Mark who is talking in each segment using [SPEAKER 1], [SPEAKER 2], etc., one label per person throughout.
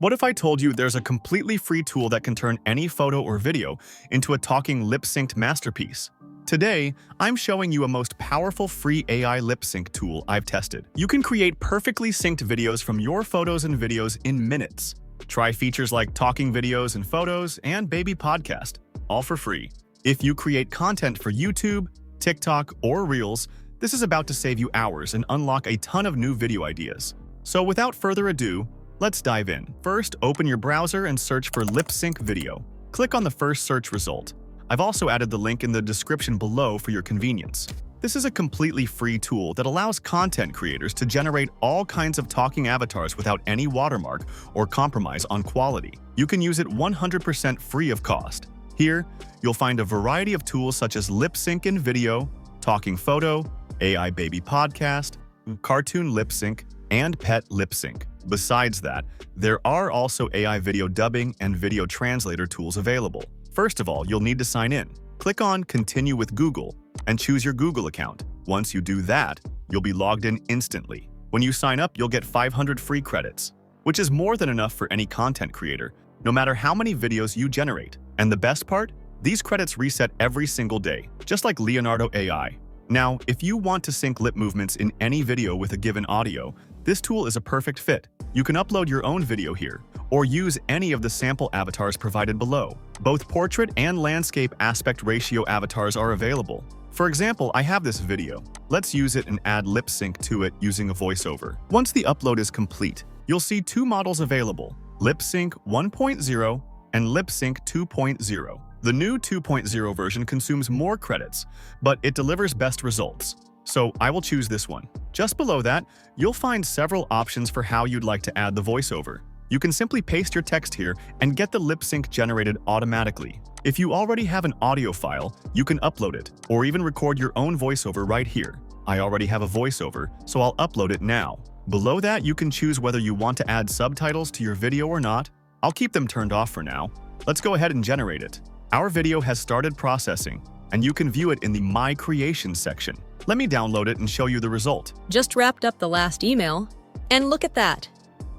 [SPEAKER 1] What if I told you there's a completely free tool that can turn any photo or video into a talking lip-synced masterpiece? Today, I'm showing you a most powerful free AI lip sync tool I've tested. You can create perfectly synced videos from your photos and videos in minutes. Try features like talking videos and photos and baby podcast, all for free. If you create content for YouTube, TikTok, or Reels, this is about to save you hours and unlock a ton of new video ideas. So without further ado, let's dive in. First, open your browser and search for Lipsync.video. Click on the first search result. I've also added the link in the description below for your convenience. This is a completely free tool that allows content creators to generate all kinds of talking avatars without any watermark or compromise on quality. You can use it 100% free of cost. Here, you'll find a variety of tools such as Lipsync.video, Talking Photo, AI Baby Podcast, Cartoon Lip Sync, and Pet Lip Sync. Besides that, there are also AI video dubbing and video translator tools available. First of all, you'll need to sign in. Click on Continue with Google and choose your Google account. Once you do that, you'll be logged in instantly. When you sign up, you'll get 500 free credits, which is more than enough for any content creator, no matter how many videos you generate. And the best part? These credits reset every single day, just like Leonardo AI. Now, if you want to sync lip movements in any video with a given audio, this tool is a perfect fit. You can upload your own video here, or use any of the sample avatars provided below. Both portrait and landscape aspect ratio avatars are available. For example, I have this video. Let's use it and add lip sync to it using a voiceover. Once the upload is complete, you'll see two models available, Lipsync 1.0 and Lipsync 2.0. The new 2.0 version consumes more credits, but it delivers best results. So I will choose this one. Just below that, you'll find several options for how you'd like to add the voiceover. You can simply paste your text here and get the lip sync generated automatically. If you already have an audio file, you can upload it, or even record your own voiceover right here. I already have a voiceover, so I'll upload it now. Below that, you can choose whether you want to add subtitles to your video or not. I'll keep them turned off for now. Let's go ahead and generate it. Our video has started processing, and you can view it in the My Creations section. Let me download it and show you the result.
[SPEAKER 2] Just wrapped up the last email, and look at that.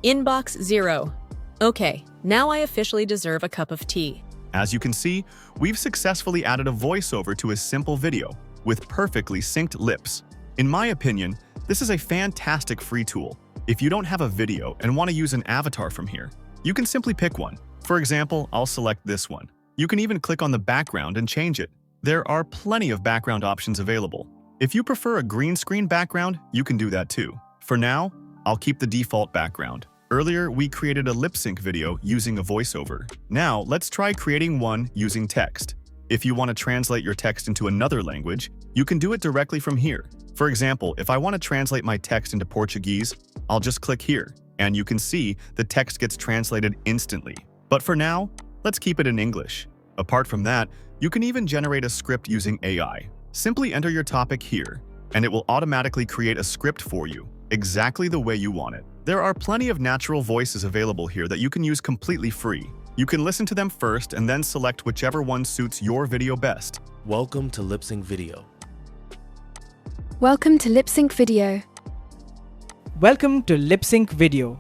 [SPEAKER 2] Inbox 0. Okay, now I officially deserve a cup of tea.
[SPEAKER 1] As you can see, we've successfully added a voiceover to a simple video with perfectly synced lips. In my opinion, this is a fantastic free tool. If you don't have a video and want to use an avatar from here, you can simply pick one. For example, I'll select this one. You can even click on the background and change it. There are plenty of background options available. If you prefer a green screen background, you can do that too. For now, I'll keep the default background. Earlier, we created a lip sync video using a voiceover. Now, let's try creating one using text. If you want to translate your text into another language, you can do it directly from here. For example, if I want to translate my text into Portuguese, I'll just click here, and you can see the text gets translated instantly. But for now, let's keep it in English. Apart from that, you can even generate a script using AI. Simply enter your topic here, and it will automatically create a script for you, exactly the way you want it. There are plenty of natural voices available here that you can use completely free. You can listen to them first and then select whichever one suits your video best.
[SPEAKER 3] Welcome to Lipsync.video.
[SPEAKER 4] Welcome to Lipsync.video.
[SPEAKER 5] Welcome to Lipsync.video.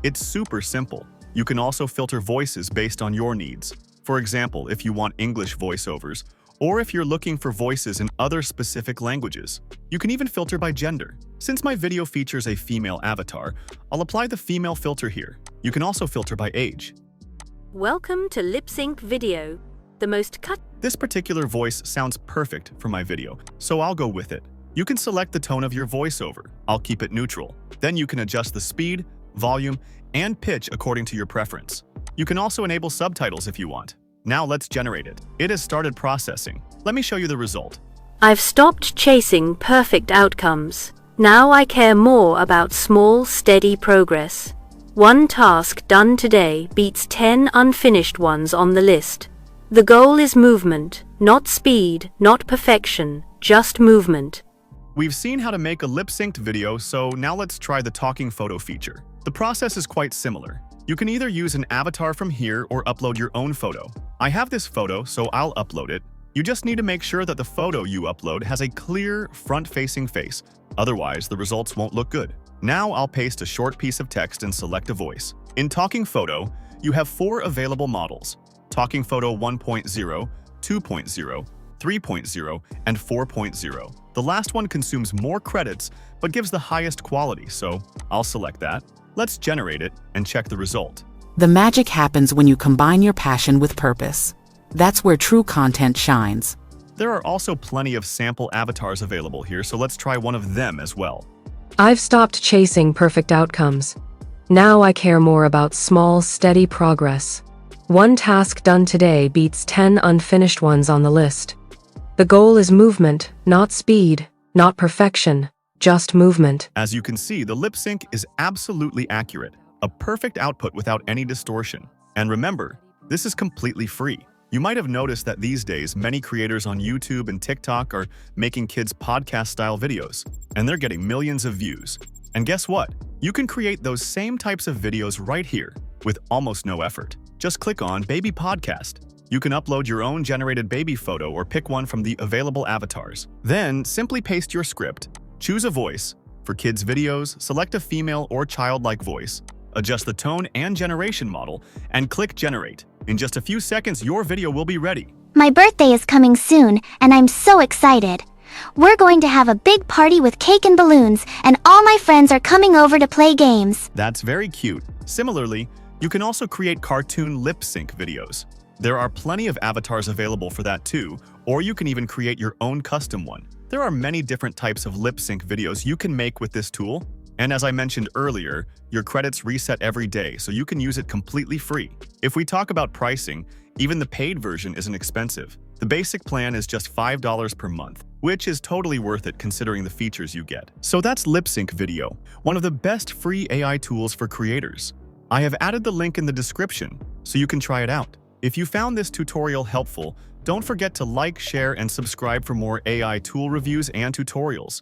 [SPEAKER 1] It's super simple. You can also filter voices based on your needs. For example, if you want English voiceovers, or if you're looking for voices in other specific languages. You can even filter by gender. Since my video features a female avatar, I'll apply the female filter here. You can also filter by age.
[SPEAKER 6] Welcome to Lipsync.video, the most
[SPEAKER 1] This particular voice sounds perfect for my video, so I'll go with it. You can select the tone of your voiceover. I'll keep it neutral. Then you can adjust the speed, volume, and pitch according to your preference. You can also enable subtitles if you want. Now let's generate it. It has started processing. Let me show you the result.
[SPEAKER 6] I've stopped chasing perfect outcomes. Now I care more about small, steady progress. One task done today beats 10 unfinished ones on the list. The goal is movement, not speed, not perfection, just movement.
[SPEAKER 1] We've seen how to make a lip-synced video, so now let's try the talking photo feature. The process is quite similar. You can either use an avatar from here or upload your own photo. I have this photo, so I'll upload it. You just need to make sure that the photo you upload has a clear, front-facing face. Otherwise, the results won't look good. Now I'll paste a short piece of text and select a voice. In Talking Photo, you have 4 available models: Talking Photo 1.0, 2.0, 3.0, and 4.0. The last one consumes more credits but gives the highest quality, so I'll select that. Let's generate it and check the result.
[SPEAKER 4] The magic happens when you combine your passion with purpose. That's where true content shines.
[SPEAKER 1] There are also plenty of sample avatars available here, so let's try one of them as well.
[SPEAKER 7] I've stopped chasing perfect outcomes. Now I care more about small, steady progress. One task done today beats 10 unfinished ones on the list. The goal is movement, not speed, not perfection, just movement.
[SPEAKER 1] As you can see, the lip sync is absolutely accurate, a perfect output without any distortion. And remember, this is completely free. You might have noticed that these days, many creators on YouTube and TikTok are making kids podcast-style videos, and they're getting millions of views. And guess what? You can create those same types of videos right here with almost no effort. Just click on Baby Podcast. You can upload your own generated baby photo or pick one from the available avatars. Then, simply paste your script, choose a voice. For kids' videos, select a female or childlike voice, adjust the tone and generation model, and click Generate. In just a few seconds, your video will be ready.
[SPEAKER 8] My birthday is coming soon, and I'm so excited. We're going to have a big party with cake and balloons, and all my friends are coming over to play games.
[SPEAKER 1] That's very cute. Similarly, you can also create cartoon lip sync videos. There are plenty of avatars available for that too, or you can even create your own custom one. There are many different types of lip sync videos you can make with this tool. And as I mentioned earlier, your credits reset every day, so you can use it completely free. If we talk about pricing, even the paid version isn't expensive. The basic plan is just $5 per month, which is totally worth it considering the features you get. So that's Lipsync.video, one of the best free AI tools for creators. I have added the link in the description, so you can try it out. If you found this tutorial helpful, don't forget to like, share, and subscribe for more AI tool reviews and tutorials.